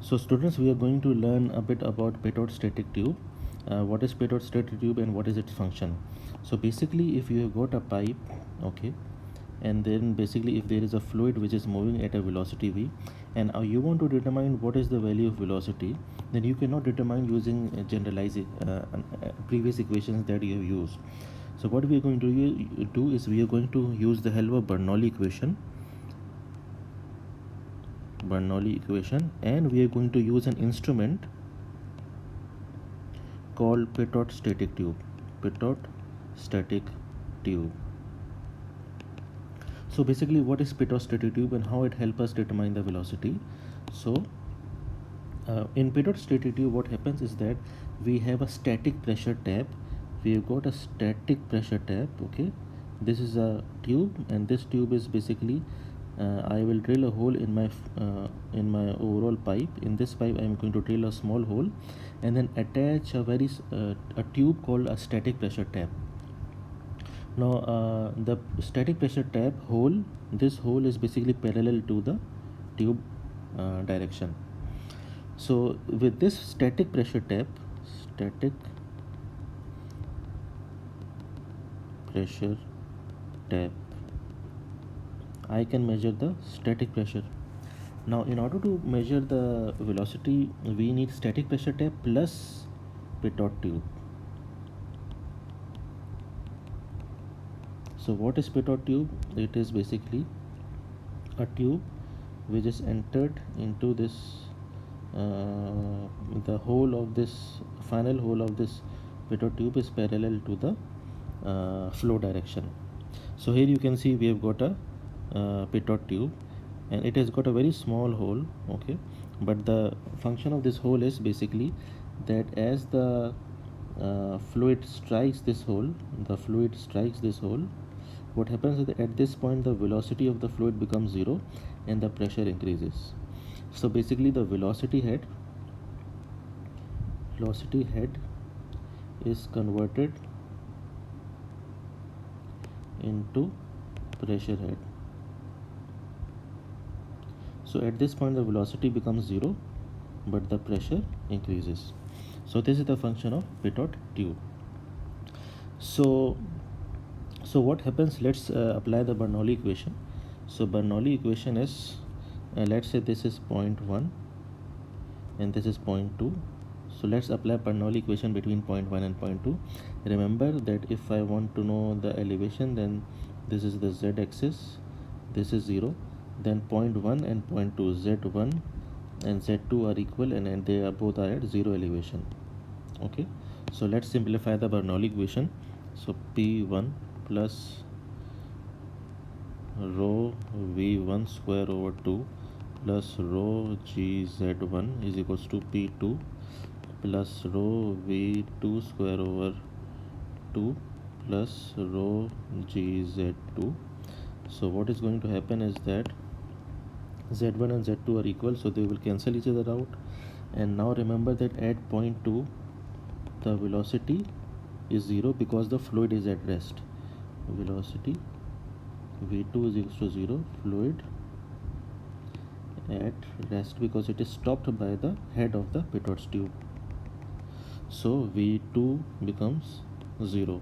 So students, we are going to learn a bit about Pitot static tube. What is Pitot static tube and what is its function? So basically, if you have got a pipe, okay, and then basically if there is a fluid which is moving at a velocity v, and you want to determine what is the value of velocity, then you cannot determine using previous equations that you have used. So what we are going to do is we are going to use the help of Bernoulli equation, and we are going to use an instrument called Pitot static tube. Pitot static tube. So basically, what is Pitot static tube and how it helps us determine the velocity? So in Pitot static tube, what happens is that we have a static pressure tab. We have got a static pressure tab. Okay, this is a tube, and this tube is basically I will drill a hole in my overall pipe. In this pipe, I am going to drill a small hole, and then attach a tube called a static pressure tab. Now the static pressure tab hole, this hole is basically parallel to the tube direction. So with this static pressure tab, static pressure tab, I can measure the static pressure. Now in order to measure the velocity, we need static pressure tab plus Pitot tube. So what is Pitot tube? It is basically a tube which is entered into this the hole of this final hole of this Pitot tube is parallel to the flow direction. So here you can see we have got a Pitot tube, and it has got a very small hole, okay, but the function of this hole is basically that as the fluid strikes this hole, what happens is that at this point the velocity of the fluid becomes 0 and the pressure increases. So basically the velocity head is converted into pressure head. So at this point the velocity becomes 0 but the pressure increases. So this is the function of Pitot tube. So what happens, let's apply the Bernoulli equation. So Bernoulli equation is let's say this is point 1 and this is point 2. So let's apply Bernoulli equation between point 1 and point 2. Remember that if I want to know the elevation, then this is the z axis, this is 0, then point 1 and point 2, z1 and z2 are equal, and they are both are at 0 elevation. Okay, so let's simplify the Bernoulli equation. So p1 plus rho v1 square over 2 plus rho gz1 is equals to p2 plus rho v2 square over 2 plus rho gz2. So what is going to happen is that z1 and z2 are equal, so they will cancel each other out. And now remember that at point 2 the velocity is 0 because the fluid is at rest. Velocity v2 is equal to 0, fluid at rest because it is stopped by the head of the Pitot tube. So v2 becomes 0.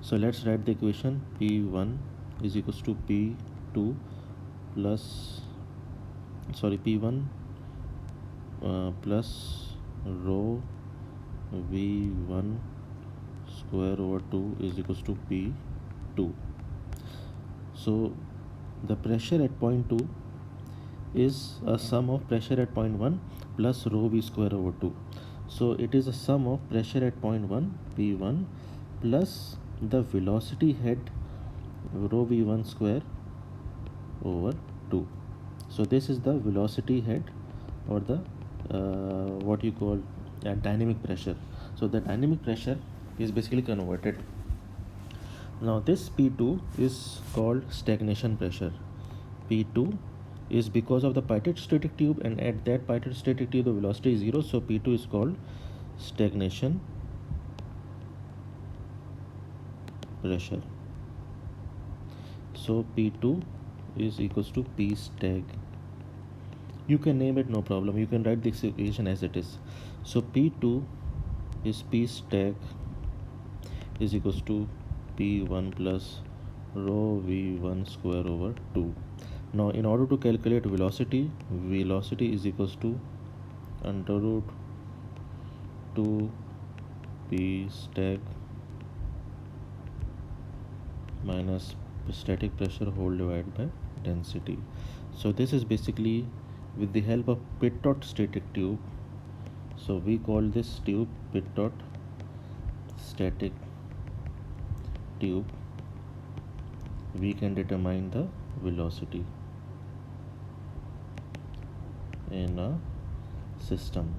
So let's write the equation. P1 is equals to P2 plus P1 plus rho v1 square over 2 is equals to P2. So the pressure at point 2 is a sum of pressure at point 1 plus rho v square over 2. So it is a sum of pressure at point 1 P1 plus the velocity head rho v1 square over 2. So this is the velocity head, or the what you call dynamic pressure. So the dynamic pressure is basically converted. Now this P2 is called stagnation pressure. P2 is because of the Pitot static tube, and at that Pitot static tube the velocity is 0, so P2 is called stagnation pressure. So P2 is equals to P stag. You can name it, no problem. You can write this equation as it is. So P2 is P stack is equals to P1 plus rho V1 square over 2. Now in order to calculate velocity, velocity is equals to under root 2 P stack minus static pressure whole divided by density. So this is basically with the help of Pitot static tube. So we call this tube Pitot static tube. We can determine the velocity in a system.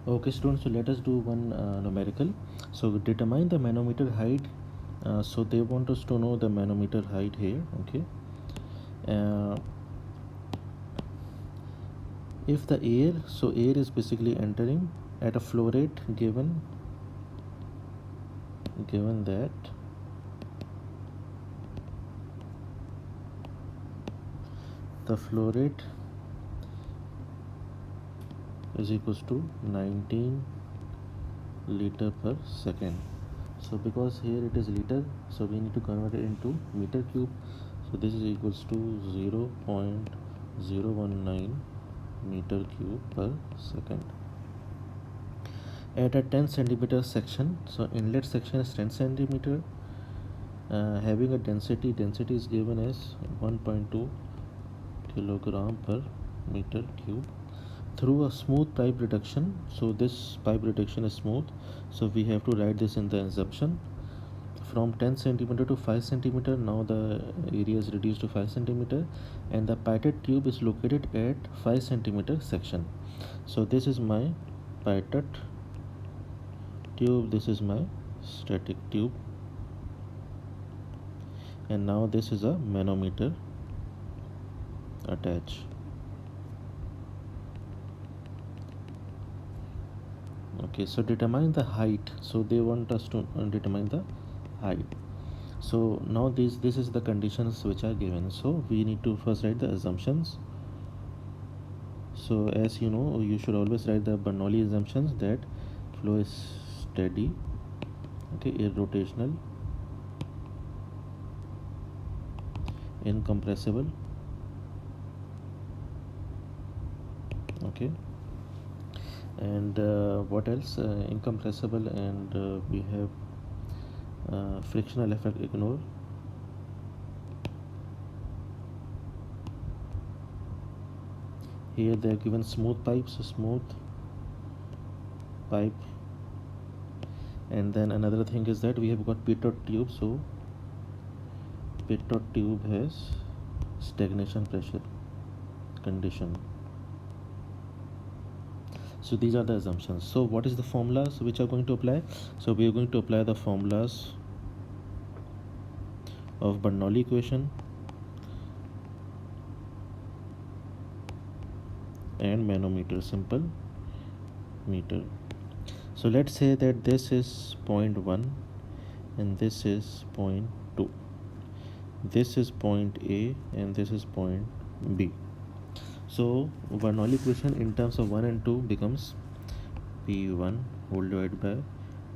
Okay students, so let us do one numerical. So determine the manometer height. So they want us to know the manometer height here. Okay, if the air, so air is basically entering at a flow rate given that the flow rate is equals to 19 liter per second. So because here it is liter, so we need to convert it into meter cube. So this is equals to 0.019 meter cube per second. At a 10 centimeter section, so inlet section is 10 centimeter, having a density is given as 1.2 kilogram per meter cube through a smooth pipe reduction. So this pipe reduction is smooth, so we have to write this in the assumption. From 10 centimeter to 5 centimeter, now the area is reduced to 5 centimeter, and the pitot tube is located at 5 centimeter section. So this is my pitot tube, this is my static tube, and now this is a manometer attached. Okay, so determine the height. So they want us to determine the height. So now this is the conditions which are given. So we need to first write the assumptions. So as you know, you should always write the Bernoulli assumptions, that flow is steady, okay, irrotational, incompressible, okay, and what else, incompressible, and we have frictional effect, ignore. Here they are given smooth pipes, smooth pipe, and then another thing is that we have got pitot tube. So pitot tube has stagnation pressure condition. So these are the assumptions. So what is the formulas which are going to apply? So we are going to apply the formulas of Bernoulli equation and manometer, simple meter. So let's say that this is 0.1 and this is 0.2. This is point A and this is point B. So Bernoulli equation in terms of 1 and 2 becomes P1 whole divided by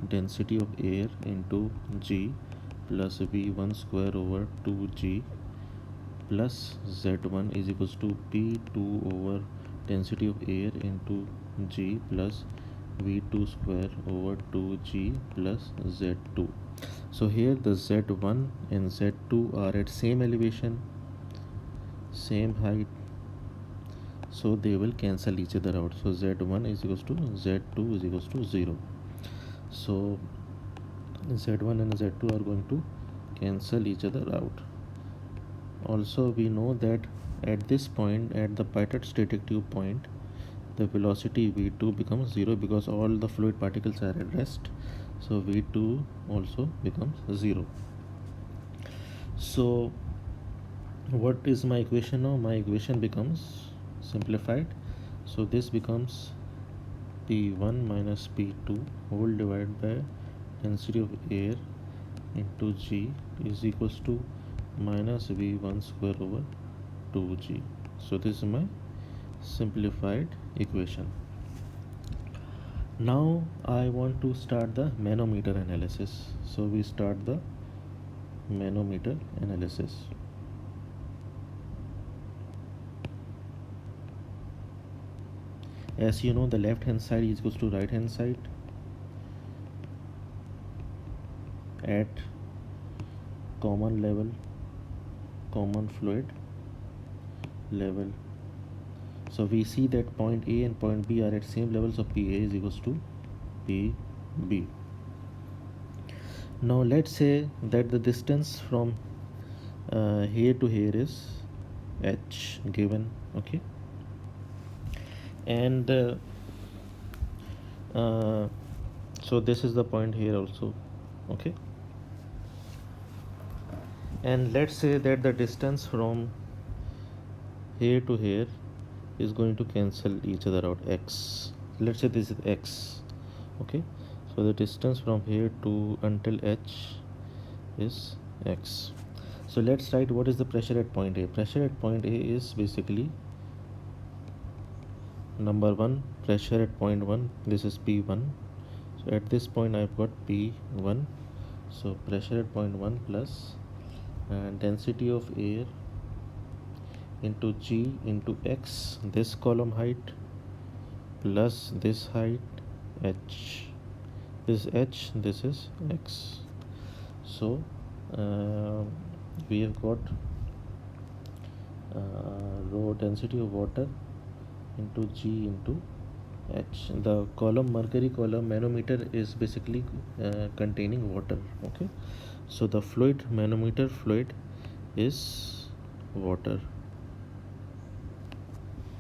density of air into G plus V1 square over 2G plus Z1 is equals to P2 over density of air into G plus V2 square over 2G plus Z2. So here the Z1 and Z2 are at same elevation, same height, so they will cancel each other out. So Z1 is equals to Z2 is equals to 0. So Z1 and Z2 are going to cancel each other out. Also we know that at this point, at the pitot static tube point, the velocity V2 becomes 0 because all the fluid particles are at rest. So V2 also becomes 0. So what is my equation now? My equation becomes simplified. So this becomes P1 minus P2 whole divided by density of air into G is equals to minus V1 square over 2G. So this is my simplified equation. Now I want to start the manometer analysis. So we start the manometer analysis. As you know, the left hand side is equals to right hand side. At common level, common fluid level. So we see that point A and point B are at same level, so PA is equals to PB. Now let's say that the distance from here to here is H given, okay, and so this is the point here also, okay, and let's say that the distance from here to here is going to cancel each other out, x. Let's say this is x, okay, so the distance from here to until H is x. So let's write what is the pressure at point A. Pressure at point A is basically number 1, pressure at point 1, this is P1. So at this point I've got P1. So pressure at point 1 plus density of air into G into X, this column height, plus this height H. This is H, this is X. So we have got rho density of water into G into H. The column, mercury column manometer is basically containing water, okay. So the fluid, manometer fluid is water,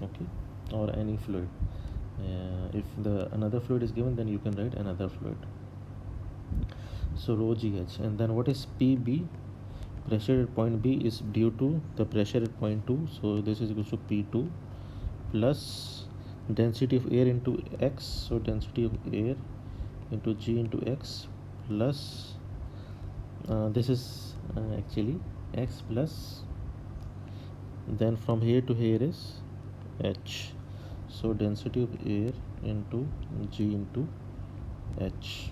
okay, or any fluid. If the another fluid is given, then you can write another fluid. So rho GH, and then what is PB? Pressure at point B is due to the pressure at point 2, so this is equal to P2 plus density of air into X, so density of air into G into X plus this is actually X plus, then from here to here is H, so density of air into G into H.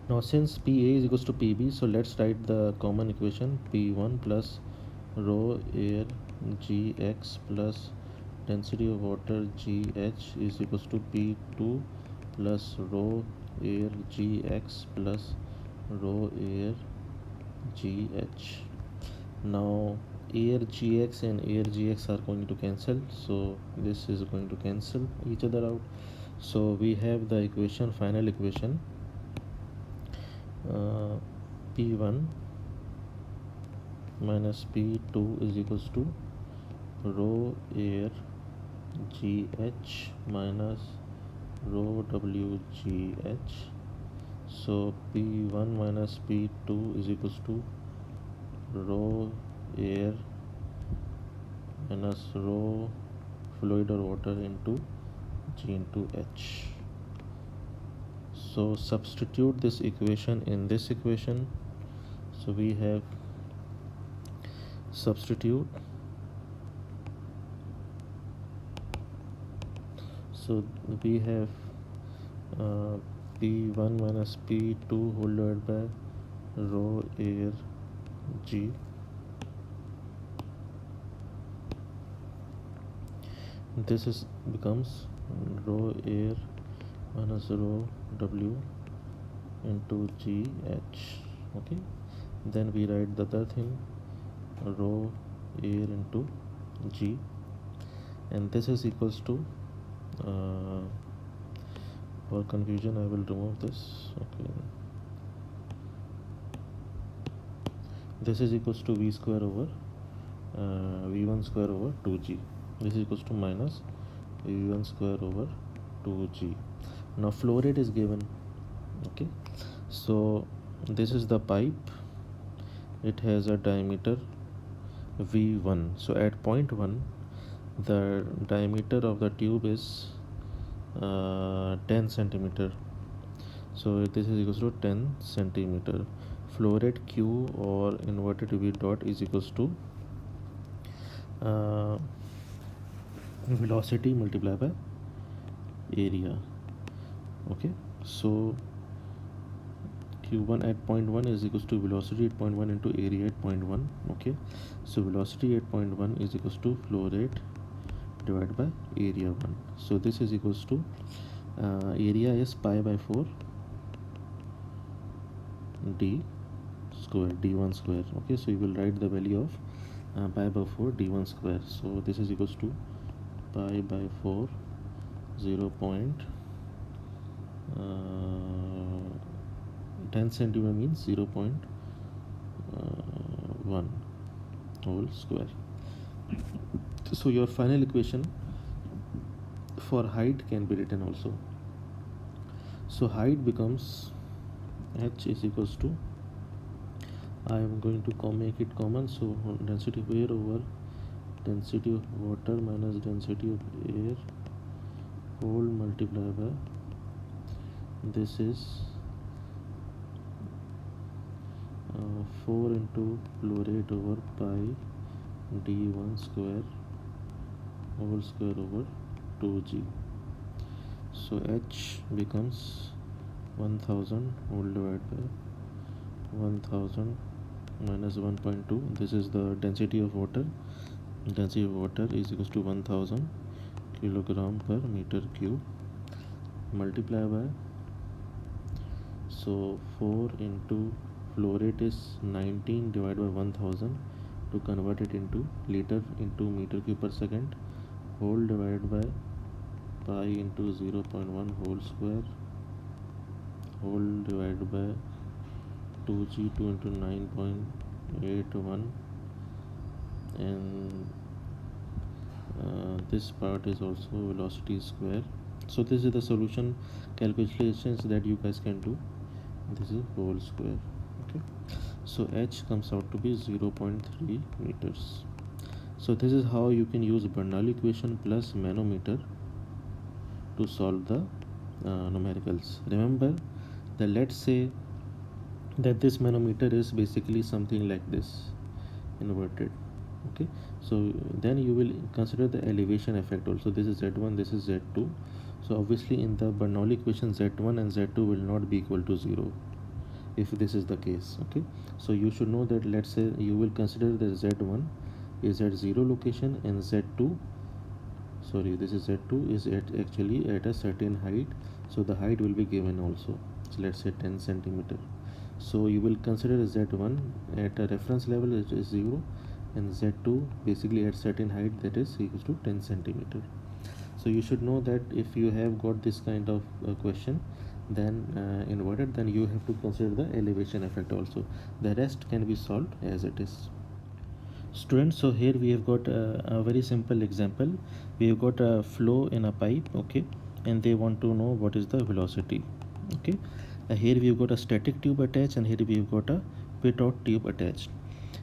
Now since PA is equals to PB, so let's write the common equation, P1 plus rho air Gx plus density of water Gh is equals to P2 plus rho air Gx plus rho air Gh. Now air Gx and air Gx are going to cancel, so this is going to cancel each other out. So we have the equation, final equation, P1 minus P2 is equals to rho air GH minus rho WGH. So P1 minus P2 is equals to rho air minus rho fluid or water into G into H. So substitute this equation in this equation. So we have substitute. So we have P1 minus P2 whole divided by rho air G this is becomes rho air minus rho W into GH, okay. Then we write the other thing, rho air into G, and this is equals to for confusion I will remove this, okay. This is equals to V square over V1 square over 2G. This is equals to minus V1 square over 2G. Now flow rate is given, okay. So this is the pipe, it has a diameter V1. So at point 1 the diameter of the tube is 10 centimeter. So this is equals to 10 centimeter. Flow rate Q or inverted V dot is equals to velocity multiplied by area. Okay, so q1 at point 1 is equals to velocity at point 1 into area at point 1. Okay, so velocity at point 1 is equals to flow rate divided by area 1. So this is equals to area is pi by 4 d square, d1 square. Okay, so you will write the value of pi by 4 d1 square. So this is equals to pi by 4 0. 10 centimeter means 0.1 whole square. So your final equation for height can be written also. So height becomes h is equals to, I am going to make it common, so density of air over density of water minus density of air whole multiplied by, this is 4 into flow rate over pi d1 square whole square over 2g. So h becomes 1000 whole divided by 1000 minus 1.2. This is the density of water. Density of water is equals to 1000 kilogram per meter cube multiply by, so 4 into flow rate is 19 divided by 1000 to convert it into liter into meter cube per second whole divided by pi into 0.1 whole square whole divided by 2g 2 into 9.81, and this part is also velocity square. So this is the solution calculations that you guys can do. This is whole square. Okay, so h comes out to be 0.3 meters. So this is how you can use Bernoulli equation plus manometer to solve the numericals. Remember that let's say that this manometer is basically something like this, inverted. Okay, so then you will consider the elevation effect also. This is z1, this is z2. So obviously in the Bernoulli equation z1 and z2 will not be equal to 0 if this is the case. Okay, so you should know that let's say you will consider that z1 is at 0 location and z2, sorry, this is z2 is actually at a certain height, so the height will be given also. So let's say 10 centimeter. So you will consider z1 at a reference level is 0 and z2 basically at certain height, that is equals to 10 centimeter. So you should know that if you have got this kind of question then inverted, then you have to consider the elevation effect also. The rest can be solved as it is. Students, so here we have got a very simple example. We have got a flow in a pipe, okay, and they want to know what is the velocity. Okay, here we have got a static tube attached and here we have got a pitot tube attached,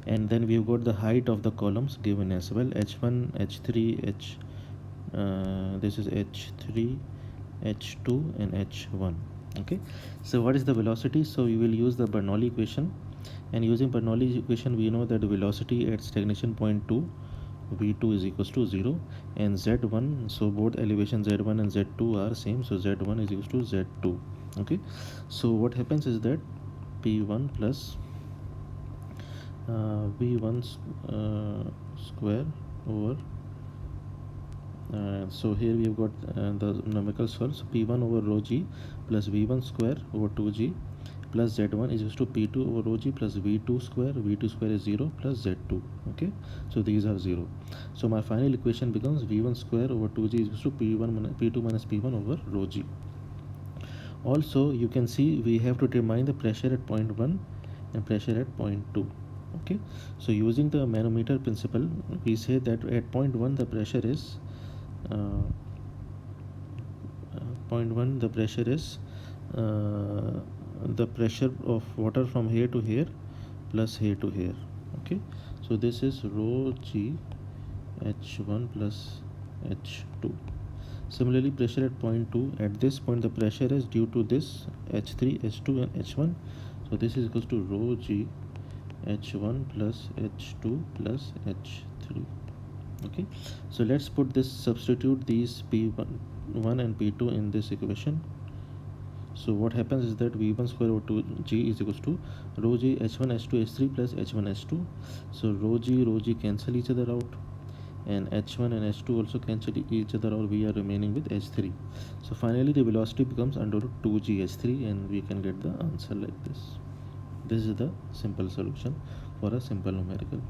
and then we have got the height of the columns given as well, h1 h3 this is h3 h2 and h1. Okay, so what is the velocity? So you will use the Bernoulli equation, and using Bernoulli equation we know that the velocity at stagnation point 2 v2 is equals to 0 and z1, so both elevation z1 and z2 are same, so z1 is equals to z2. Okay, so what happens is that p1 plus v1 square over so here we have got the numerical solve. So p1 over rho g plus v1 square over 2g plus z1 is equals to p2 over rho g plus v2 square is 0 plus z2. Okay, so these are 0. So my final equation becomes v1 square over 2g is equals to p2 minus p1 over rho g. Also you can see we have to determine the pressure at point 1 and pressure at point 2. Okay, so using the manometer principle we say that at point 1 the pressure is point 1 the pressure is the pressure of water from here to here plus here to here. Okay, so this is rho g h1 plus h2. Similarly pressure at point 2, at this point the pressure is due to this h3 h2 and h1, so this is equals to rho g h1 plus h2 plus h3. Okay, so let's put this, substitute these p1 and p2 in this equation. So what happens is that v1 square over 2g is equals to rho g h1 h2 h3 plus h1 h2. So rho g cancel each other out, and h1 and h2 also cancel each other out. We are remaining with h3. So finally the velocity becomes under root 2g h3, and we can get the answer like this. This is the simple solution for a simple numerical.